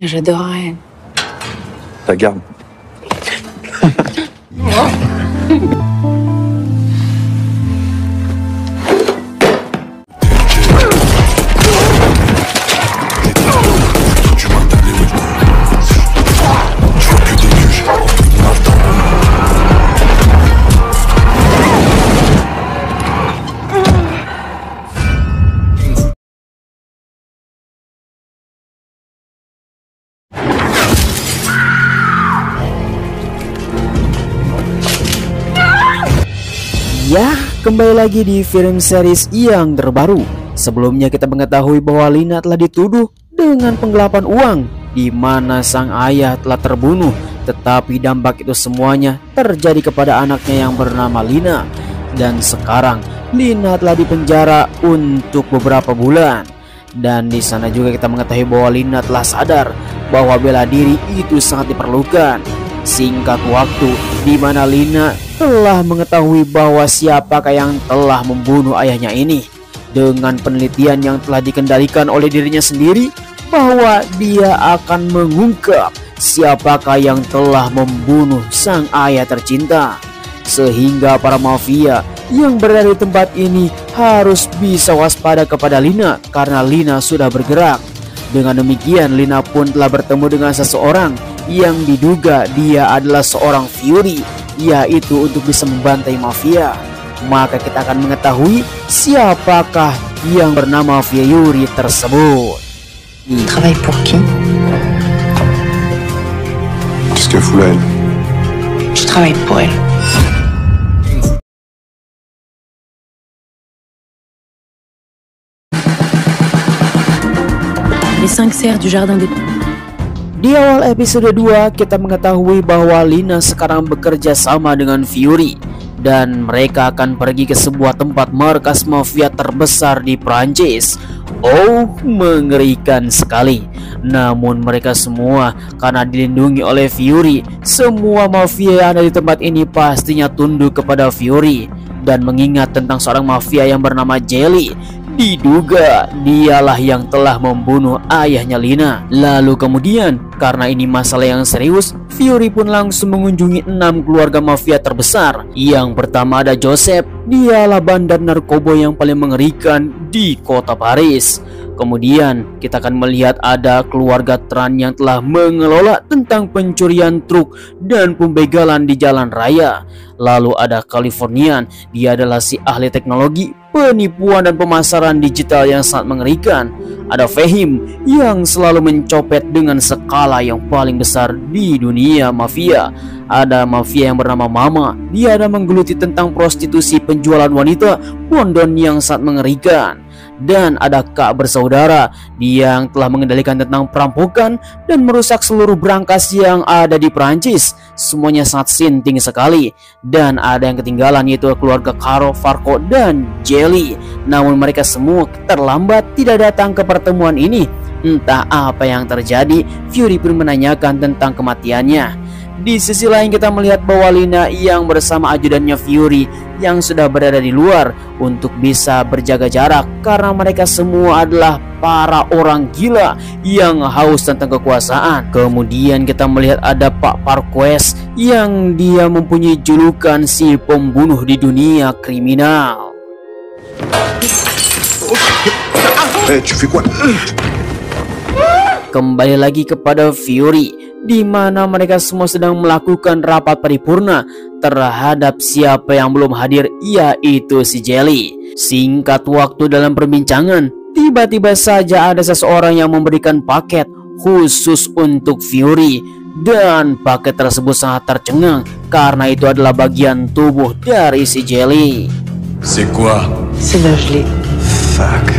J'adorerais. Ta garde. Ya, kembali lagi di film series yang terbaru. Sebelumnya kita mengetahui bahwa Lina telah dituduh dengan penggelapan uang, di mana sang ayah telah terbunuh. Tetapi dampak itu semuanya terjadi kepada anaknya yang bernama Lina. Dan sekarang Lina telah dipenjara untuk beberapa bulan. Dan di sana juga kita mengetahui bahwa Lina telah sadar bahwa bela diri itu sangat diperlukan. Singkat waktu di mana Lina telah mengetahui bahwa siapakah yang telah membunuh ayahnya ini. Dengan penelitian yang telah dikendalikan oleh dirinya sendiri, bahwa dia akan mengungkap siapakah yang telah membunuh sang ayah tercinta. Sehingga para mafia yang berada di tempat ini harus bisa waspada kepada Lina karena Lina sudah bergerak. Dengan demikian Lina pun telah bertemu dengan seseorang yang diduga dia adalah seorang Fury, yaitu untuk bisa membantai mafia. Maka kita akan mengetahui siapakah yang bernama Fury tersebut. Travaille pour qui? Qu'est-ce qu'elle fout là, elle? Je travaille pour elle. Les 5 serres du jardin des... Di awal episode 2 kita mengetahui bahwa Lina sekarang bekerja sama dengan Fury dan mereka akan pergi ke sebuah tempat markas mafia terbesar di Prancis. Oh, mengerikan sekali. Namun mereka semua karena dilindungi oleh Fury, semua mafia yang ada di tempat ini pastinya tunduk kepada Fury. Dan mengingat tentang seorang mafia yang bernama Jelly, diduga dialah yang telah membunuh ayahnya Lina. Lalu kemudian karena ini masalah yang serius, Fury pun langsung mengunjungi 6 keluarga mafia terbesar. Yang pertama ada Joseph, dialah bandar narkoba yang paling mengerikan di kota Paris. Kemudian kita akan melihat ada keluarga Tran yang telah mengelola tentang pencurian truk dan pembegalan di jalan raya. Lalu ada Californian, dia adalah si ahli teknologi, penipuan dan pemasaran digital yang sangat mengerikan. Ada Fehim yang selalu mencopet dengan skala yang paling besar di dunia mafia. Ada mafia yang bernama Mama, dia ada menggeluti tentang prostitusi penjualan wanita, bondon yang sangat mengerikan. Dan ada Kak bersaudara, dia yang telah mengendalikan tentang perampokan dan merusak seluruh brankas yang ada di Prancis. Semuanya sangat sinting sekali. Dan ada yang ketinggalan yaitu keluarga Caro, Farco, dan Jelly. Namun mereka semua terlambat tidak datang ke pertemuan ini. Entah apa yang terjadi, Fury pun menanyakan tentang kematiannya. Di sisi lain kita melihat bahwa Lina yang bersama ajudannya Fury yang sudah berada di luar untuk bisa berjaga jarak karena mereka semua adalah para orang gila yang haus tentang kekuasaan. Kemudian kita melihat ada Pak Parquez yang dia mempunyai julukan si pembunuh di dunia kriminal. Tu fais quoi? Kembali lagi kepada Fury, di mana mereka semua sedang melakukan rapat paripurna terhadap siapa yang belum hadir, yaitu si Jelly. Singkat waktu dalam perbincangan, tiba-tiba saja ada seseorang yang memberikan paket khusus untuk Fury. Dan paket tersebut sangat tercengang karena itu adalah bagian tubuh dari si Jelly. C'est quoi? C'est la gelée. Fuck.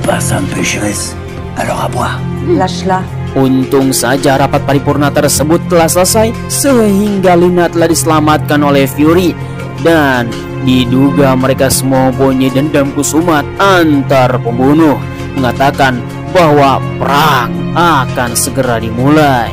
Passe un peu, Chérisse. Alors à boire. Lâche-la. Untung saja rapat paripurna tersebut telah selesai sehingga Lina telah diselamatkan oleh Fury. Dan diduga mereka semua mempunyai dendam kusumat antar pembunuh, mengatakan bahwa perang akan segera dimulai.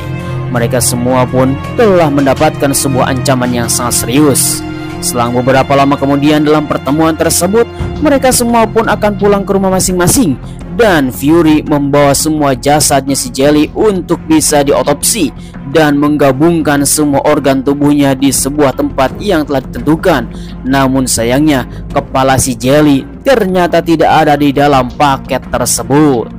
Mereka semua pun telah mendapatkan sebuah ancaman yang sangat serius. Selang beberapa lama kemudian dalam pertemuan tersebut, mereka semua pun akan pulang ke rumah masing-masing dan Fury membawa semua jasadnya si Jelly untuk bisa diotopsi dan menggabungkan semua organ tubuhnya di sebuah tempat yang telah ditentukan. Namun sayangnya kepala si Jelly ternyata tidak ada di dalam paket tersebut.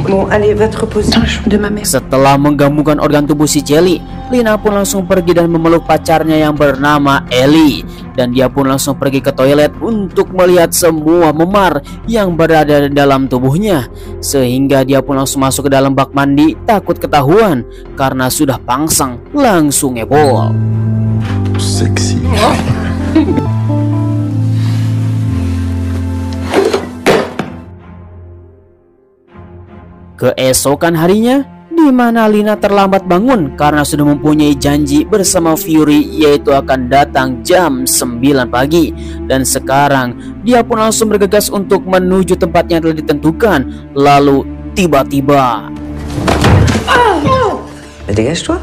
Bon, allez, va te reposer dans la chambre de ma mère. Setelah menggabungkan organ tubuh si Jelly, Lina pun langsung pergi dan memeluk pacarnya yang bernama Ellie. Dan dia pun langsung pergi ke toilet untuk melihat semua memar yang berada di dalam tubuhnya. Sehingga dia pun langsung masuk ke dalam bak mandi, takut ketahuan karena sudah pangsang langsung ngebol. Sexy. Keesokan harinya, di mana Lina terlambat bangun karena sudah mempunyai janji bersama Fury, yaitu akan datang jam 9 pagi. Dan sekarang dia pun langsung bergegas untuk menuju tempat yang telah ditentukan. Lalu tiba-tiba Dégage-toi.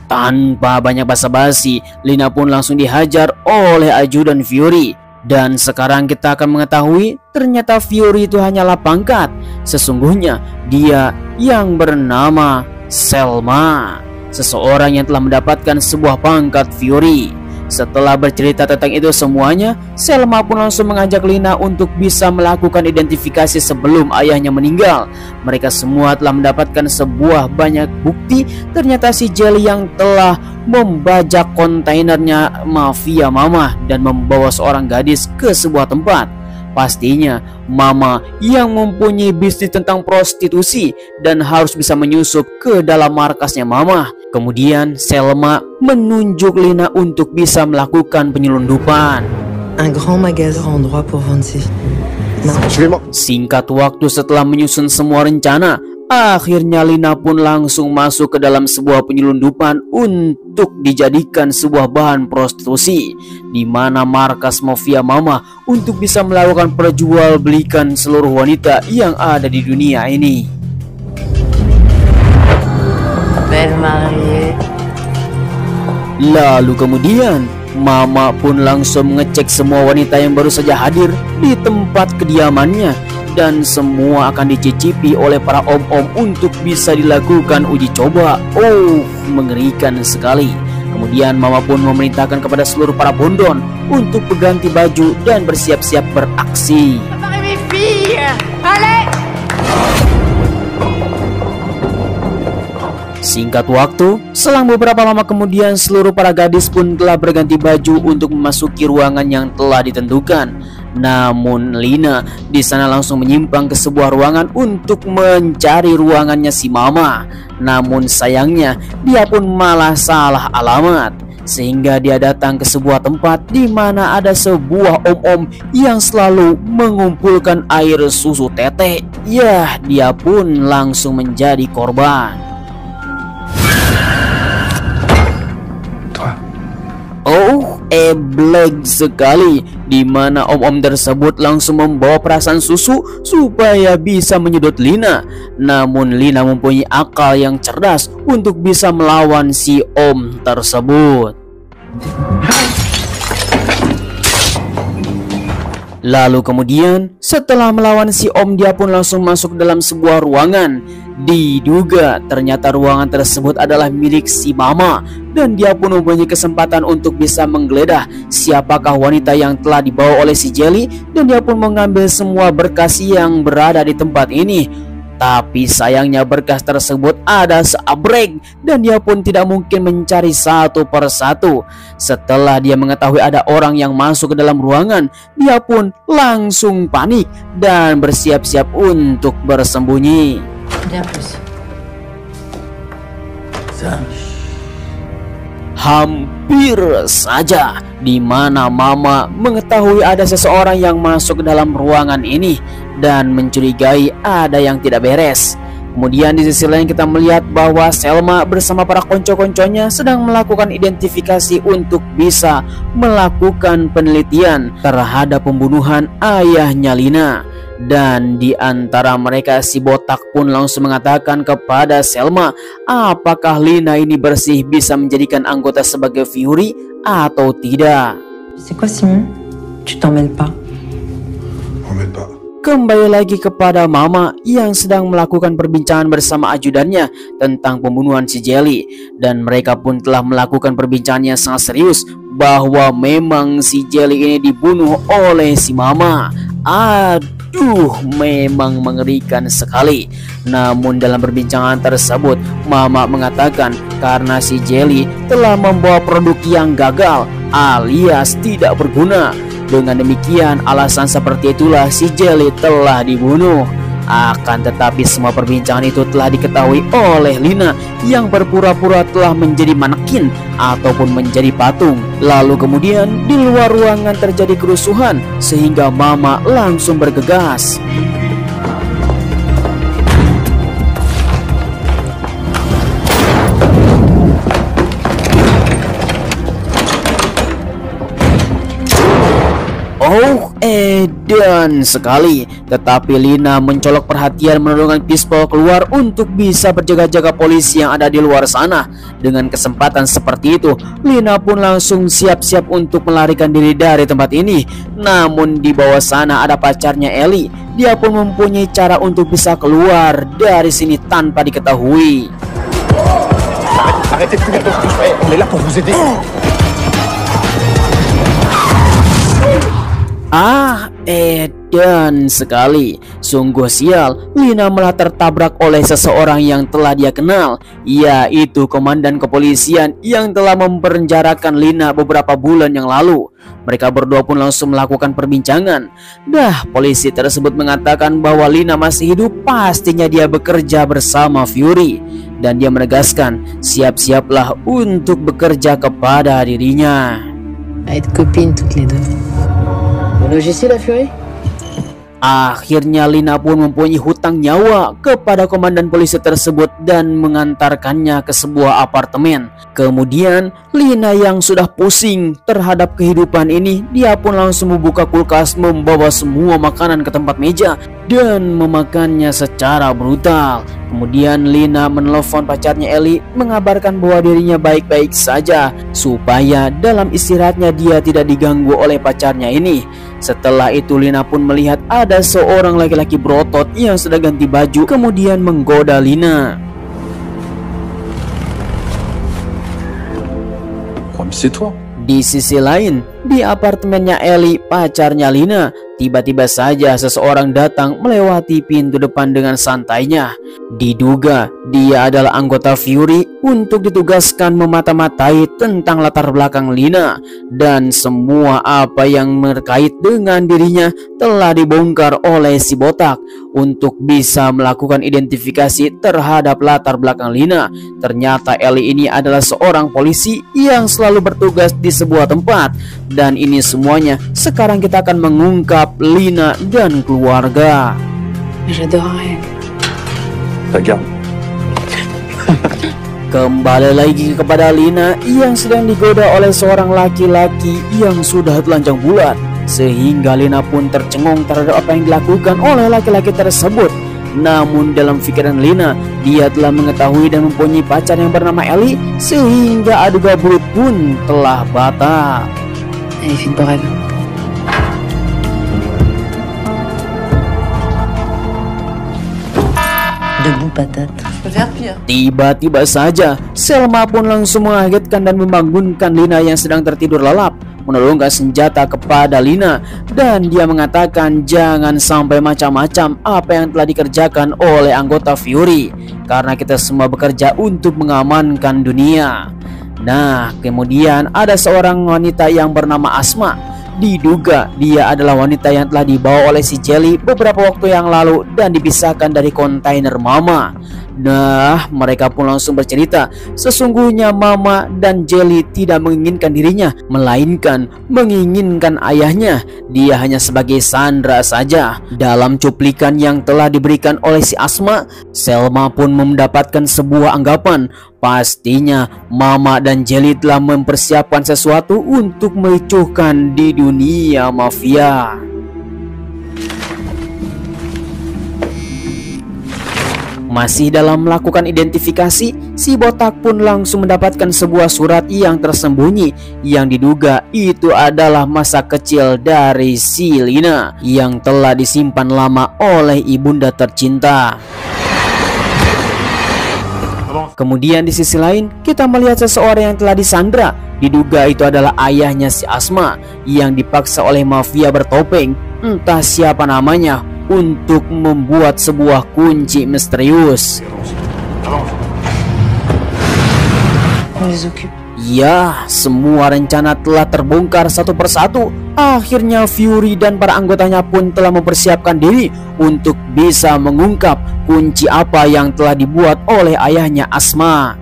tanpa banyak basa-basi, Lina pun langsung dihajar oleh ajudan Fury. Dan sekarang kita akan mengetahui ternyata Fury itu hanyalah pangkat. Sesungguhnya dia yang bernama Selma, seseorang yang telah mendapatkan sebuah pangkat Fury. Setelah bercerita tentang itu semuanya, Selma pun langsung mengajak Lina untuk bisa melakukan identifikasi sebelum ayahnya meninggal. Mereka semua telah mendapatkan sebuah banyak bukti. Ternyata si Jelly yang telah membajak kontainernya mafia Mama dan membawa seorang gadis ke sebuah tempat. Pastinya Mama yang mempunyai bisnis tentang prostitusi dan harus bisa menyusup ke dalam markasnya Mama. Kemudian Selma menunjuk Lina untuk bisa melakukan penyelundupan. Un grand magasin en droit pour Vinci. Suivez-moi. Singkat waktu setelah menyusun semua rencana, akhirnya Lina pun langsung masuk ke dalam sebuah penyelundupan untuk dijadikan sebuah bahan prostitusi, di mana markas mafia Mama untuk bisa melakukan perjualbelikan seluruh wanita yang ada di dunia ini. Belle mariée. Lalu kemudian Mama pun langsung mengecek semua wanita yang baru saja hadir di tempat kediamannya, dan semua akan dicicipi oleh para om-om untuk bisa dilakukan uji coba. Oh, mengerikan sekali. Kemudian Mama pun memerintahkan kepada seluruh para bondon untuk berganti baju dan bersiap-siap beraksi. Singkat waktu, selang beberapa lama kemudian seluruh para gadis pun telah berganti baju untuk memasuki ruangan yang telah ditentukan. Namun Lina di sana langsung menyimpang ke sebuah ruangan untuk mencari ruangannya si Mama. Namun sayangnya dia pun malah salah alamat, sehingga dia datang ke sebuah tempat di mana ada sebuah om-om yang selalu mengumpulkan air susu tete. Yah, dia pun langsung menjadi korban. Oh, eblek sekali, di mana om-om tersebut langsung membawa perasaan susu supaya bisa menyedot Lina. Namun Lina mempunyai akal yang cerdas untuk bisa melawan si om tersebut. Lalu kemudian setelah melawan si om, dia pun langsung masuk dalam sebuah ruangan. Diduga ternyata ruangan tersebut adalah milik si Mama, dan dia pun mempunyai kesempatan untuk bisa menggeledah siapakah wanita yang telah dibawa oleh si Jelly, dan dia pun mengambil semua berkas yang berada di tempat ini. Tapi sayangnya berkas tersebut ada seabrek, dan dia pun tidak mungkin mencari satu persatu. Setelah dia mengetahui ada orang yang masuk ke dalam ruangan, dia pun langsung panik dan bersiap-siap untuk bersembunyi. Bien plus. Ça. Hampir saja di mana Mama mengetahui ada seseorang yang masuk ke dalam ruangan ini dan mencurigai ada yang tidak beres. Kemudian di sisi lain kita melihat bahwa Selma bersama para konco-konconya sedang melakukan identifikasi untuk bisa melakukan penelitian terhadap pembunuhan ayahnya Lina. Dan di antara mereka si botak pun langsung mengatakan kepada Selma, apakah Lina ini bersih bisa menjadikan anggota sebagai Fury atau tidak. C'est quoi, Simon? Tu t'en mêles pas. On m'aide pas. Kembali lagi kepada Mama yang sedang melakukan perbincangan bersama ajudannya tentang pembunuhan si Jelly. Dan mereka pun telah melakukan perbincangan yang sangat serius bahwa memang si Jelly ini dibunuh oleh si Mama. Aduh, memang mengerikan sekali. Namun dalam perbincangan tersebut Mama mengatakan karena si Jelly telah membawa produk yang gagal alias tidak berguna. Dengan demikian alasan seperti itulah si Jelly telah dibunuh. Akan tetapi semua perbincangan itu telah diketahui oleh Lina yang berpura-pura telah menjadi manekin ataupun menjadi patung. Lalu kemudian di luar ruangan terjadi kerusuhan sehingga Mama langsung bergegas. Oh, edan sekali. Tetapi Lina mencolok perhatian menurunkan pistol keluar untuk bisa berjaga-jaga polisi yang ada di luar sana. Dengan kesempatan seperti itu, Lina pun langsung siap-siap untuk melarikan diri dari tempat ini. Namun di bawah sana ada pacarnya Ellie. Dia pun mempunyai cara untuk bisa keluar dari sini tanpa diketahui. Arrêtez de fumer, on est là pour vous aider. Edan sekali. Sungguh sial, Lina malah tertabrak oleh seseorang yang telah dia kenal, yaitu komandan kepolisian yang telah mempenjarakan Lina beberapa bulan yang lalu. Mereka berdua pun langsung melakukan perbincangan. Polisi tersebut mengatakan bahwa Lina masih hidup, pastinya dia bekerja bersama Fury. Dan dia menegaskan siap-siaplah untuk bekerja kepada dirinya. À être copines toutes les deux. Logiciel la Fury? Akhirnya Lina pun mempunyai hutang nyawa kepada komandan polisi tersebut dan mengantarkannya ke sebuah apartemen. Kemudian Lina yang sudah pusing terhadap kehidupan ini, dia pun langsung membuka kulkas, membawa semua makanan ke tempat meja dan memakannya secara brutal. Kemudian Lina menelpon pacarnya Ellie mengabarkan bahwa dirinya baik-baik saja supaya dalam istirahatnya dia tidak diganggu oleh pacarnya ini. Setelah itu Lina pun melihat ada seorang laki-laki berotot yang sedang ganti baju kemudian menggoda Lina. C'est toi. Di sisi lain, di apartemennya Ellie, pacarnya Lina, tiba-tiba saja seseorang datang melewati pintu depan dengan santainya. Diduga dia adalah anggota Fury untuk ditugaskan memata-matai tentang latar belakang Lina. Dan semua apa yang terkait dengan dirinya telah dibongkar oleh si botak untuk bisa melakukan identifikasi terhadap latar belakang Lina. Ternyata Ellie ini adalah seorang polisi yang selalu bertugas di sebuah tempat. Dan ini semuanya sekarang kita akan mengungkap Lina dan keluarga. J'adorerais. Regarde. Kembali lagi kepada Lina yang sedang digoda oleh seorang laki-laki yang sudah telanjang bulat, sehingga Lina pun tercengung terhadap apa yang dilakukan oleh laki-laki tersebut. Namun dalam pikiran Lina, dia telah mengetahui dan mempunyai pacar yang bernama Ellie, sehingga adu gabut pun telah batal. Allez, vite, Borel. Debout, patate. Tiba-tiba saja Selma pun langsung mengagetkan dan membangunkan Lina yang sedang tertidur lelap, menurunkan senjata kepada Lina, dan dia mengatakan jangan sampai macam-macam apa yang telah dikerjakan oleh anggota Fury, karena kita semua bekerja untuk mengamankan dunia. Nah, kemudian ada seorang wanita yang bernama Asma. Diduga dia adalah wanita yang telah dibawa oleh si Jelly beberapa waktu yang lalu dan dipisahkan dari kontainer Mama. Nah, mereka pun langsung bercerita sesungguhnya Mama dan Jelly tidak menginginkan dirinya, melainkan menginginkan ayahnya. Dia hanya sebagai sandera saja. Dalam cuplikan yang telah diberikan oleh si Asma, Selma pun mendapatkan sebuah anggapan. Pastinya Mama dan Jelly telah mempersiapkan sesuatu untuk mericuhkan di dunia mafia. Masih dalam melakukan identifikasi, si botak pun langsung mendapatkan sebuah surat yang tersembunyi yang diduga itu adalah masa kecil dari si Lina yang telah disimpan lama oleh ibunda tercinta. Kemudian di sisi lain, kita melihat seseorang yang telah disandra. Diduga itu adalah ayahnya si Asma yang dipaksa oleh mafia bertopeng, entah siapa namanya, untuk membuat sebuah kunci misterius. Ya, semua rencana telah terbongkar satu persatu. Akhirnya Fury dan para anggotanya pun telah mempersiapkan diri untuk bisa mengungkap kunci apa yang telah dibuat oleh ayahnya Asma.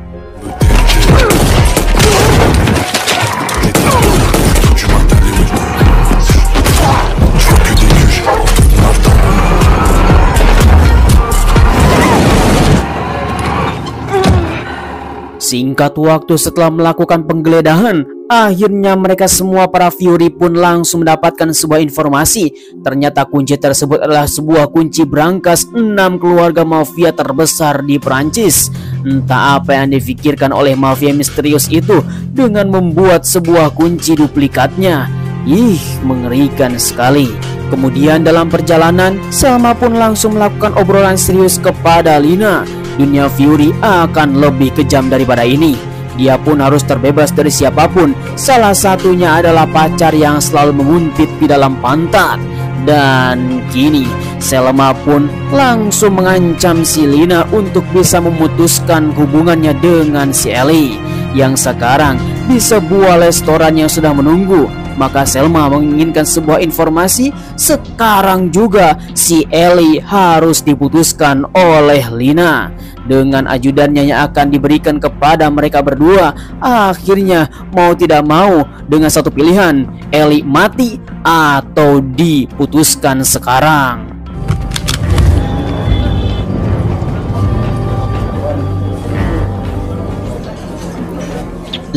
Singkat waktu setelah melakukan penggeledahan, akhirnya mereka semua para Fury pun langsung mendapatkan sebuah informasi. Ternyata kunci tersebut adalah sebuah kunci brankas 6 keluarga mafia terbesar di Prancis. Entah apa yang dipikirkan oleh mafia misterius itu dengan membuat sebuah kunci duplikatnya. Ih, mengerikan sekali. Kemudian dalam perjalanan, Selma pun langsung melakukan obrolan serius kepada Lina. Dunia Fury akan lebih kejam daripada ini. Dia pun harus terbebas dari siapapun. Salah satunya adalah pacar yang selalu menguntit di dalam pantat. Dan kini Selma pun langsung mengancam si Lina untuk bisa memutuskan hubungannya dengan si Ellie yang sekarang di sebuah restoran yang sudah menunggu. Maka Selma menginginkan sebuah informasi. Sekarang juga si Ellie harus diputuskan oleh Lina dengan ajudannya yang akan diberikan kepada mereka berdua. Akhirnya mau tidak mau dengan satu pilihan, Ellie mati atau diputuskan sekarang.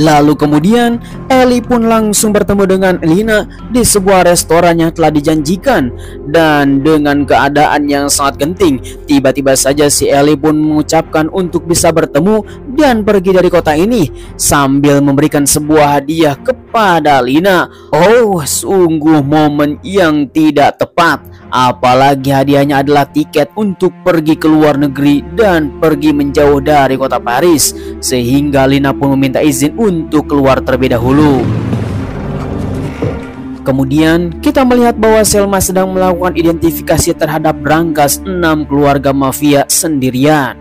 Lalu kemudian Ellie pun langsung bertemu dengan Lina di sebuah restoran yang telah dijanjikan. Dan dengan keadaan yang sangat genting, tiba-tiba saja si Ellie pun mengucapkan untuk bisa bertemu dan pergi dari kota ini sambil memberikan sebuah hadiah kepada Lina. Oh, sungguh momen yang tidak tepat. Apalagi hadiahnya adalah tiket untuk pergi ke luar negeri dan pergi menjauh dari kota Paris, sehingga Lina pun meminta izin untuk keluar terlebih dahulu. Kemudian kita melihat bahwa Selma sedang melakukan identifikasi terhadap brankas 6 keluarga mafia sendirian.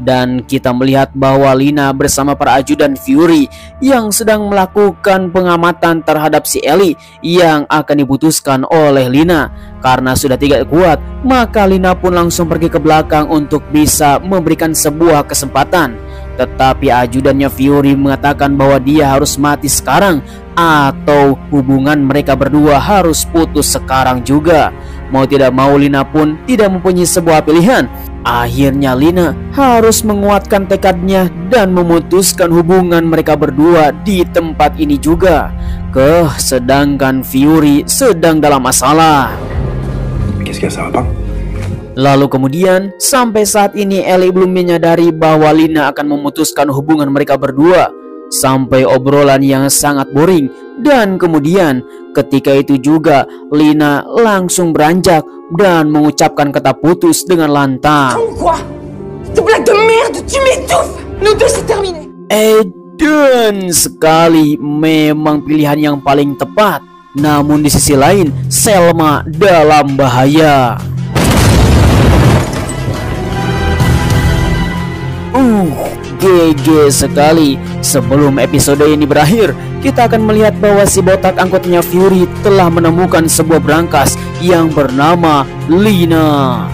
Dan kita melihat bahwa Lina bersama para ajudan Fury yang sedang melakukan pengamatan terhadap si Ellie yang akan diputuskan oleh Lina. Karena sudah tidak kuat, maka Lina pun langsung pergi ke belakang untuk bisa memberikan sebuah kesempatan. Tetapi ajudannya Fury mengatakan bahwa dia harus mati sekarang atau hubungan mereka berdua harus putus sekarang juga. Mau tidak mau Lina pun tidak mempunyai sebuah pilihan. Akhirnya Lina harus menguatkan tekadnya dan memutuskan hubungan mereka berdua di tempat ini juga. Sedangkan Fury sedang dalam masalah. Lalu kemudian sampai saat ini Ellie belum menyadari bahwa Lina akan memutuskan hubungan mereka berdua. Sampai obrolan yang sangat boring. Dan kemudian ketika itu juga Lina langsung beranjak dan mengucapkan kata putus dengan lantang. Edan sekali, memang pilihan yang paling tepat. Namun di sisi lain Selma dalam bahaya. GG sekali. Sebelum episode ini berakhir, kita akan melihat bahwa si botak anggotanya Fury telah menemukan sebuah brankas yang bernama Lina.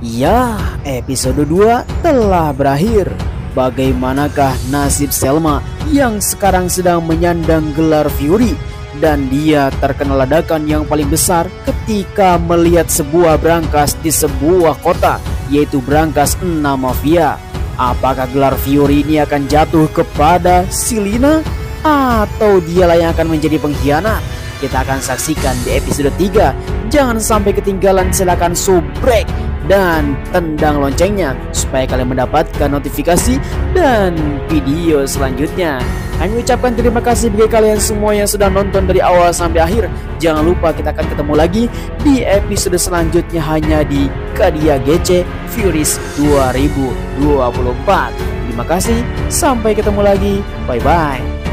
Ya, episode 2 telah berakhir. Bagaimanakah nasib Selma yang sekarang sedang menyandang gelar Fury? Dan dia terkena ledakan yang paling besar ketika melihat sebuah brankas di sebuah kota, yaitu brankas 6 mafia. Apakah gelar Fury ini akan jatuh kepada si Lina? atau dialah yang akan menjadi pengkhianat? Kita akan saksikan di episode 3. Jangan sampai ketinggalan, silakan subrek dan tendang loncengnya supaya kalian mendapatkan notifikasi dan video selanjutnya. Kami ucapkan terima kasih bagi kalian semua yang sudah nonton dari awal sampai akhir. Jangan lupa kita akan ketemu lagi di episode selanjutnya hanya di Kadia GC Furies 2024. Terima kasih, sampai ketemu lagi, bye bye.